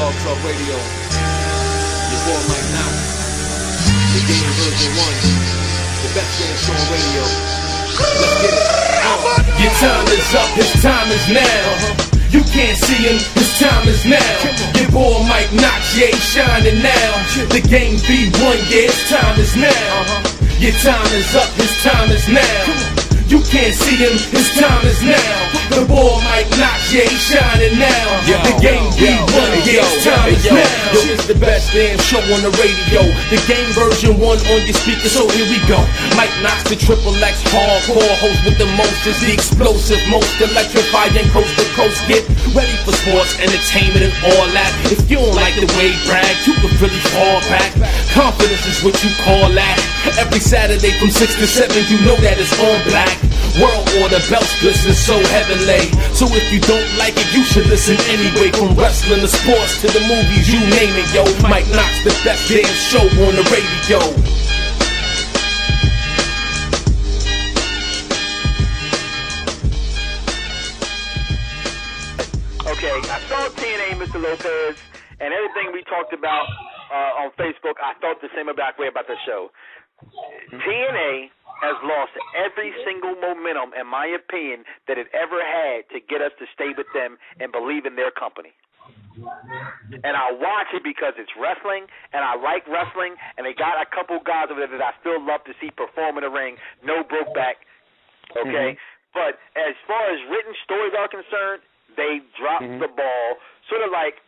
Blog Talk Radio. Your boy Mike Knox. The game version 1. The best damn show on radio. Let's get it. Your time is up, his time is now. You can't see him, his time is now. Your boy Mike Knox, yeah, he's shining now. The game B1, yeah, his time is now. Your time is up, his time is now. You can't see him, his time is now. The boy Mike Knox, yeah, he's shining now. The game B1, yeah, his time is now. Yo, it's the best damn show on the radio. The game version 1 on your speaker, so here we go. Mike Knox, the triple X hardcore host with the most, is the explosive, most electrifying coast to coast. Get ready for sports, entertainment, and all that. If you don't like the way he brag, you can really fall back. Confidence is what you call that. Every Saturday from 6 to 7, you know that it's on black. World order, belts glisten so heavenly. So if you don't like it, you should listen anyway. From wrestling to sports to the movies, you name it, yo. Mike Knox, the best damn show on the radio. Okay, I saw TNA, Mr. Lopez, and everything we talked about on Facebook, I thought the same way about the show. TNA has lost every single momentum, in my opinion, that it ever had to get us to stay with them and believe in their company. And I watch it because it's wrestling, and I like wrestling, and they got a couple guys over there that I still love to see perform in the ring. No Brokeback, okay? But as far as written stories are concerned, they dropped the ball, sort of like,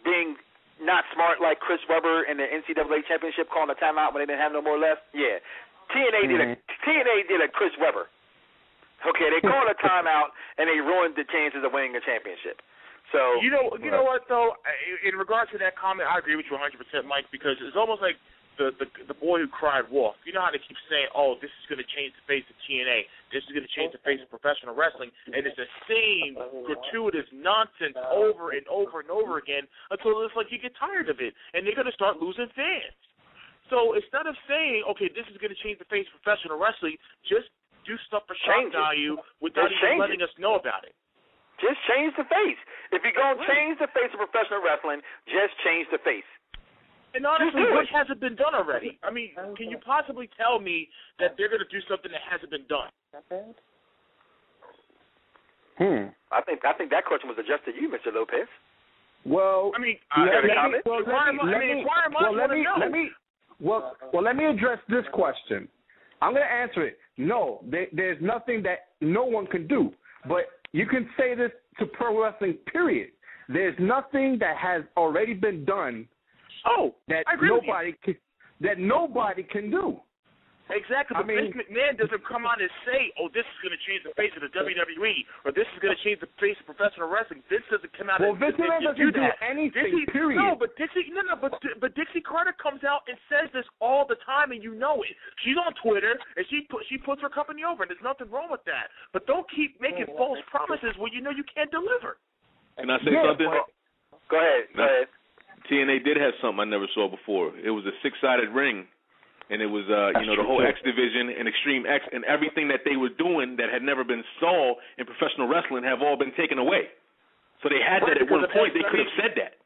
being not smart like Chris Webber in the NCAA championship calling a timeout when they didn't have no more left. Yeah. TNA did a Chris Webber. Okay, they called a timeout and they ruined the chances of winning the championship. So you know what though, in regards to that comment, I agree with you 100%, Mike, because it's almost like the boy who cried wolf. You know how they keep saying, "Oh, this is going to change the face of TNA. This is going to change the face of professional wrestling," and it's the same gratuitous nonsense over and over and over again until it's like you get tired of it, and they're going to start losing fans. So instead of saying, "Okay, this is going to change the face of professional wrestling," just do stuff for shock value without even letting us know about it. Just change the face. If you're going to change the face of professional wrestling, just change the face. And honestly, what hasn't been done already? I mean, can you possibly tell me that they're going to do something that hasn't been done? I think that question was addressed to you, Mr. Lopez. Well, I mean, let me address this question. I'm going to answer it. No, there's nothing that no one can do. But you can say this to pro wrestling, period. There's nothing that has already been done that nobody can do. Exactly, but Vince McMahon doesn't come out and say, "Oh, this is going to change the face of the WWE," or "This is going to change the face of professional wrestling." Vince doesn't come out and Vince McMahon doesn't do anything. Period. No, but Dixie Carter comes out and says this all the time, and you know it. She's on Twitter and she puts her company over, and there's nothing wrong with that. But don't keep making false promises when you know you can't deliver. Can I say something? Go ahead. TNA did have something I never saw before. It was a 6-sided ring, and it was the whole X division and Extreme X and everything that they were doing that had never been saw in professional wrestling have all been taken away. So they had that at one point. They could have said that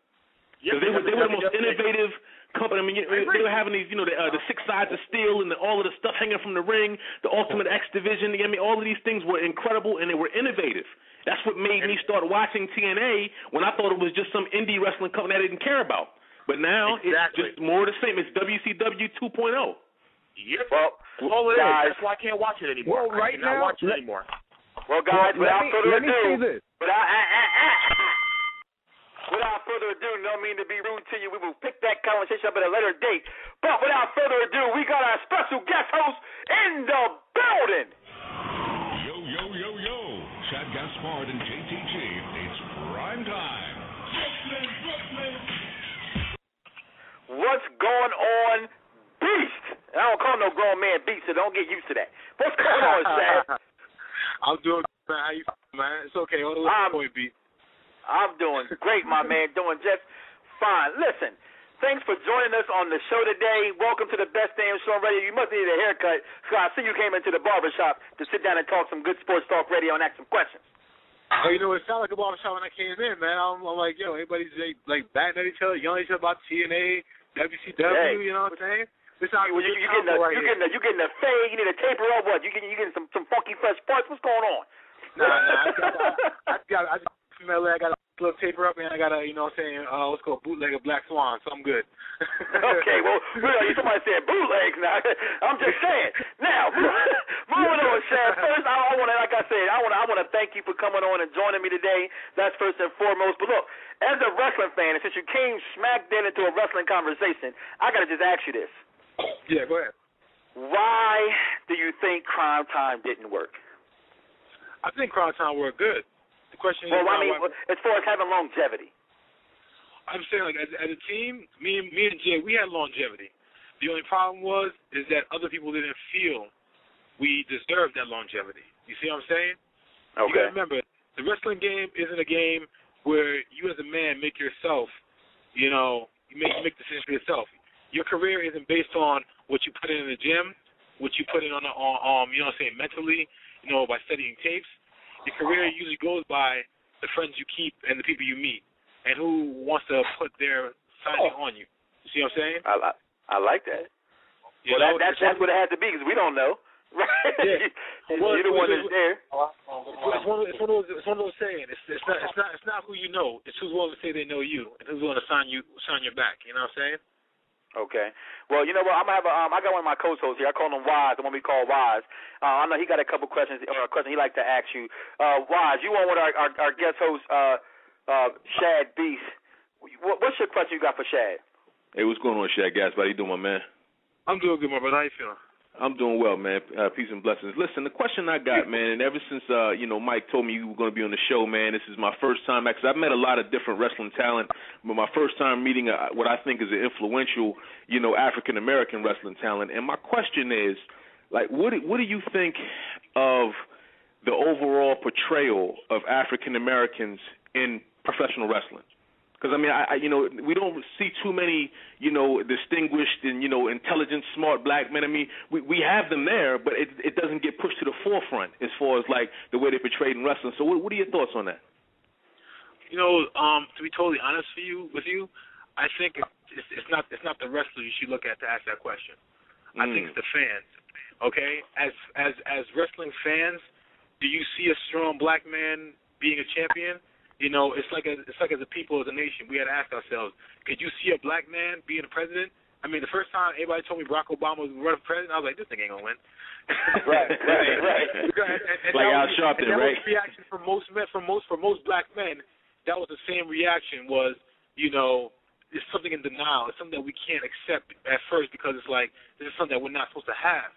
because they were the most innovative company. I mean, they were having these, the 6 sides of steel and all of the stuff hanging from the ring, the Ultimate X division. I mean, all of these things were incredible and they were innovative. That's what made me start watching TNA when I thought it was just some indie wrestling company I didn't care about. But now it's just more the same. It's WCW 2.0. Yep. Well, it is. That's why I can't watch it anymore. Well, I cannot watch it anymore. Well, guys, without further ado, no mean to be rude to you. We will pick that conversation up at a later date. But without further ado, we got our special guest host in the building. Yo. Shad, Gaspard, and JTG. It's prime time. Brooklyn. What's going on, Beast? I don't call no grown man Beast, so don't get used to that. What's going on, Shad? I'm doing good, man. How you feeling, man? It's okay. Hold on, Beast. I'm doing great, my man. Doing just fine. Listen, thanks for joining us on the show today. Welcome to the best damn show on radio. You must need a haircut, so I see you came into the barbershop to sit down and talk some good sports talk radio and ask some questions. Oh, you know, it sounded like a barbershop when I came in, man. I'm like, yo, everybody's like batting at each other, yelling at each other about TNA, WCW. Hey. You know what I'm saying? This sounds You getting a fade? You need a taper up? What? You getting some funky fresh parts? What's going on? Nah. I just from LA. I got a little taper up, and I got a, you know what I'm saying, what's called bootleg of Black Swan, so I'm good. Okay, well, somebody said bootlegs now. I'm just saying. Now, moving on, Shad. First, I want to thank you for coming on and joining me today. That's first and foremost. But look, as a wrestling fan, and since you came smack dead into a wrestling conversation, I got to just ask you this. Yeah, go ahead. Why do you think Crime Time didn't work? I think Crime Time worked good. The question is, as far as having longevity. I'm saying, like, as a team, me and Jay, we had longevity. The only problem is that other people didn't feel we deserved that longevity. You see what I'm saying? Okay. You gotta remember, the wrestling game isn't a game where you as a man make yourself, you make decisions for yourself. Your career isn't based on what you put in the gym, what you put in on mentally, by studying tapes. Your career usually goes by the friends you keep and the people you meet, and who wants to put their signing on you. You see what I'm saying? I like that. That's what it had to be, because we don't know. Right? Yeah. You're the one that's there. It's one of those saying. It's not who you know. It's who's willing to say they know you, and who's willing to sign your back. You know what I'm saying? Okay. Well, you know what? I'm gonna have I got one of my co-hosts here. I call him Wise, the one we call Wise. I know he got a couple questions or a question he'd like to ask you. Wise, you want our guest host, Shad Beast. What's your question you got for Shad? Hey, what's going on, Shad Gaspard? How you doing, my man? I'm doing good, my brother. How you feeling? I'm doing well, man. Peace and blessings. Listen, the question I got, man, and ever since Mike told me you were going to be on the show, man, this is my first time, because I've met a lot of different wrestling talent, but my first time meeting what I think is an influential, African American wrestling talent. And my question is, like, what do you think of the overall portrayal of African Americans in professional wrestling? Because, we don't see too many, distinguished and, intelligent, smart black men. I mean, we have them there, but it doesn't get pushed to the forefront as far as, like, the way they're portrayed in wrestling. So what are your thoughts on that? To be totally honest with you, I think it's not the wrestler you should look at to ask that question. I think it's the fans, okay? As wrestling fans, do you see a strong black man being a champion? It's like as a people, as a nation, we had to ask ourselves, could you see a black man being a president? I mean, the first time anybody told me Barack Obama was running for president, I was like, this thing ain't gonna win. Right. And like Al Sharpton, right? Was the reaction for most black men. That was the same reaction. Was it's something in denial. It's something that we can't accept at first, because it's like this is something that we're not supposed to have.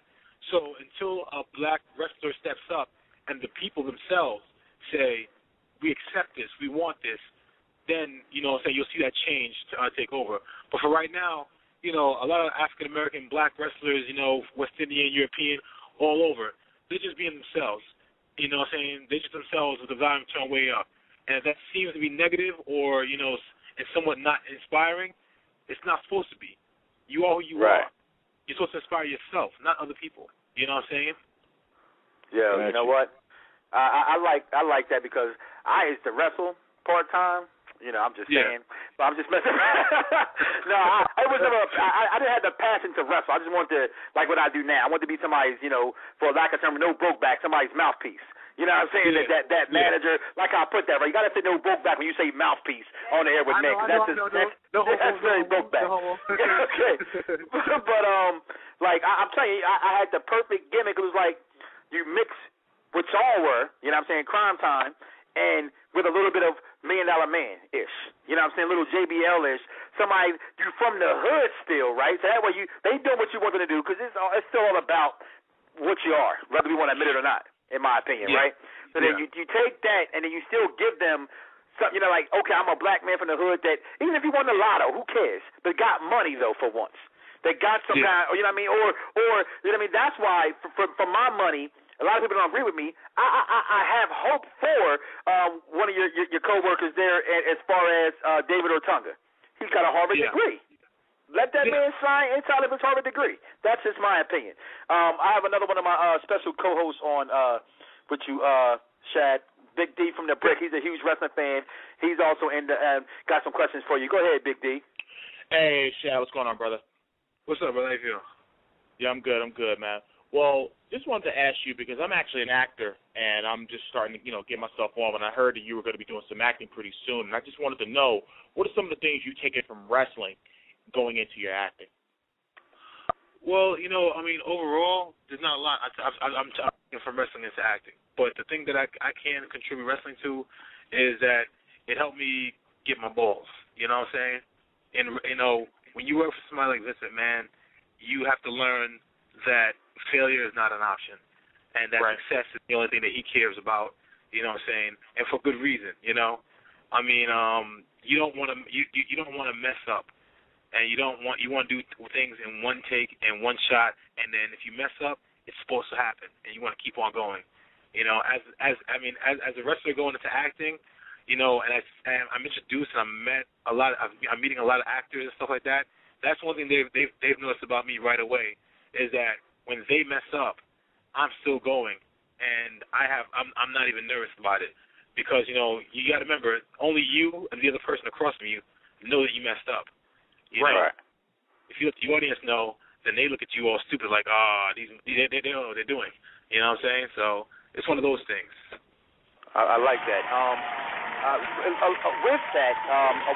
So until a black wrestler steps up and the people themselves say, we accept this, we want this, then, you'll see that change take over. But for right now, a lot of African-American black wrestlers, West Indian, European, all over, they're just being themselves. They're just themselves with the volume turned way up. And if that seems to be negative or, and somewhat not inspiring, it's not supposed to be. You are who you are. You're supposed to inspire yourself, not other people. You know what I'm saying? Yeah, you know what? I like that, because I used to wrestle part-time. I'm just saying. But I'm just messing around. No, I didn't have the passion to wrestle. I just wanted to, like what I do now, I want to be somebody's, for lack of term, no broke back, somebody's mouthpiece. You know what I'm saying? Yeah. That manager, like I put that, right? You got to say no broke back when you say mouthpiece on the air with Nick. That's very broke back. Okay. But, I'm telling you, I had the perfect gimmick. It was like you mix what y'all were, Crime Time, and with a little bit of $1 Million Man-ish. You know what I'm saying? Little JBL-ish. Somebody, you from the hood still, right? So that way they do what you want them to do, because it's still all about what you are, whether we want to admit it or not, in my opinion, right? So then you take that, and then you still give them something, like, okay, I'm a black man from the hood that, even if you won the lotto, who cares? But got money, though, for once. They got some kind, you know what I mean? Or you know what I mean? That's why, for my money, a lot of people don't agree with me. I have hope for one of your coworkers there, as far as David Ortunga. He's got a Harvard degree. Let that man sign inside of his Harvard degree. That's just my opinion. I have another one of my special co-hosts on with you, Shad, Big D from the Brick. He's a huge wrestling fan. He's also got some questions for you. Go ahead, Big D. Hey, Shad, what's going on, brother? What's up, brother? How you feeling? Yeah, I'm good, man. Well, just wanted to ask you because I'm actually an actor and I'm just starting to, get myself on. And I heard that you were going to be doing some acting pretty soon, and I just wanted to know what are some of the things you take it from wrestling going into your acting. Well, overall, there's not a lot. I'm from wrestling into acting, but the thing that I can contribute wrestling to is that it helped me get my balls. You know what I'm saying? And when you work for somebody like Vince McMahon, you have to learn that failure is not an option, and that success is the only thing that he cares about. You know what I'm saying? And for good reason. You don't want to mess up. And you want to do things in one take and one shot, and then if you mess up, it's supposed to happen, and you want to keep on going. As a wrestler going into acting, and I'm introduced and I'm meeting a lot of actors and stuff like that. That's one thing they've noticed about me right away is that when they mess up, I'm still going, and I'm not even nervous about it because you got to remember only you and the other person across from you know that you messed up. You know, if you let the audience know, then they look at you all stupid like, they don't know what they're doing. You know what I'm saying? So it's one of those things. I like that. With that,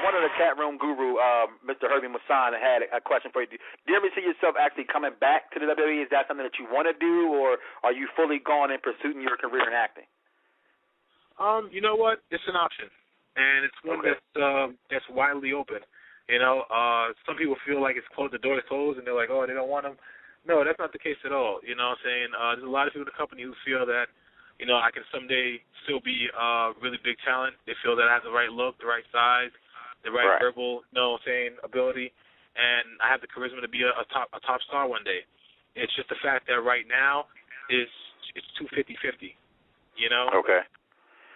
one of the chat room guru, Mr. Herbie Musan, had a question for you. Do you ever see yourself actually coming back to the WWE? Is that something that you want to do, or are you fully gone in pursuing your career in acting? You know what? It's an option, and it's one that's widely open. Some people feel like it's closed, the door is closed, and they're like, they don't want them. No, that's not the case at all. You know what I'm saying? There's a lot of people in the company who feel that, I can someday still be a really big talent. They feel that I have the right look, the right size, the right verbal, ability, and I have the charisma to be a top star one day. It's just the fact that right now it's 250-50, Okay.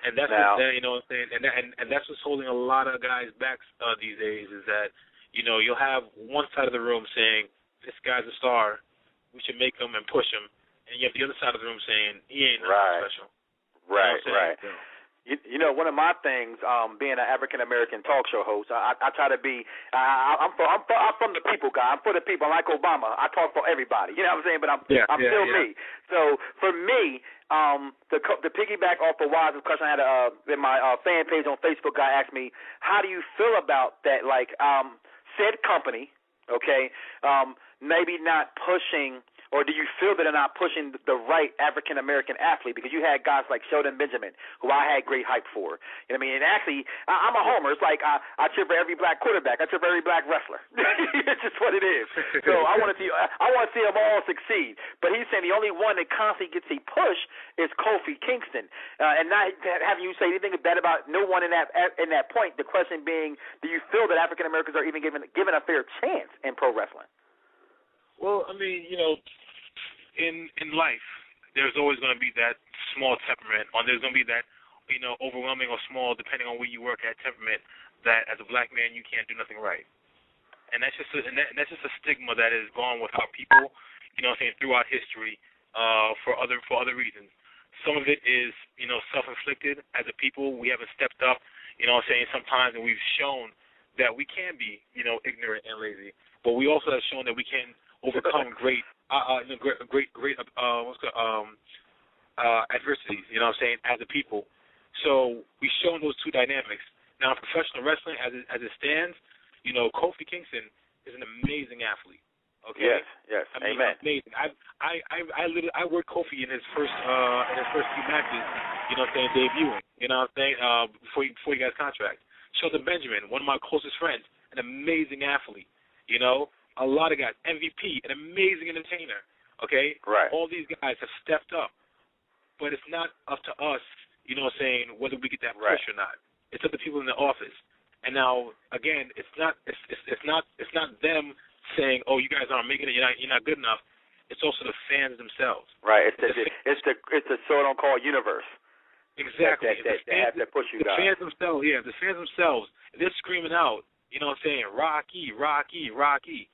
And that's what I'm saying, and that's what's holding a lot of guys back these days is that, you'll have one side of the room saying, this guy's a star, we should make him and push him, and you have the other side of the room saying, he ain't nothing special. Right. One of my things, being an African American talk show host, I try to be. I'm from the people, guy. I'm for the people. I'm like Obama. I talk for everybody. You know what I'm saying? But I'm still me. So for me, to piggyback off of Waz's question, I had in my fan page on Facebook. Guy asked me, how do you feel about that? Like said company, okay, maybe not pushing. Or do you feel that they're not pushing the right African-American athlete? Because you had guys like Sheldon Benjamin, who I had great hype for. You know what I mean? And actually, I'm a homer. It's like I cheer for every black quarterback. I cheer for every black wrestler. It's just what it is. So I want to see them all succeed. But he's saying the only one that constantly gets a push is Kofi Kingston. And not having you say anything bad about no one in that point. The question being, do you feel that African-Americans are even given a fair chance in pro wrestling? Well, I mean, in life, there's always going to be that small temperament, or there's going to be that, overwhelming or small, depending on where you work at, temperament that as a black man you can't do nothing right, and that's just a stigma that has gone with our people, throughout history, for other reasons. Some of it is, self-inflicted. As a people, we haven't stepped up, sometimes, and we've shown that we can be, ignorant and lazy, but we also have shown that we can overcome great adversities, as a people. So we've shown those two dynamics. Now, in professional wrestling, as it stands, Kofi Kingston is an amazing athlete. Okay. Yes. I mean, Amen. Amazing. I worked Kofi in his first few matches. Debuting. Before he got his contract. Sheldon Benjamin, one of my closest friends, an amazing athlete. A lot of guys, MVP, an amazing entertainer, okay? Right. All these guys have stepped up, but it's not up to us, whether we get that push or not. It's up to people in the office. And now, again, it's not them saying, "Oh, you guys aren't making it. You're not good enough." It's also the fans themselves. Right. It's the so-called universe. Exactly. That push you guys. The fans themselves, the fans themselves, they're screaming out, Rocky, Rocky, Rocky.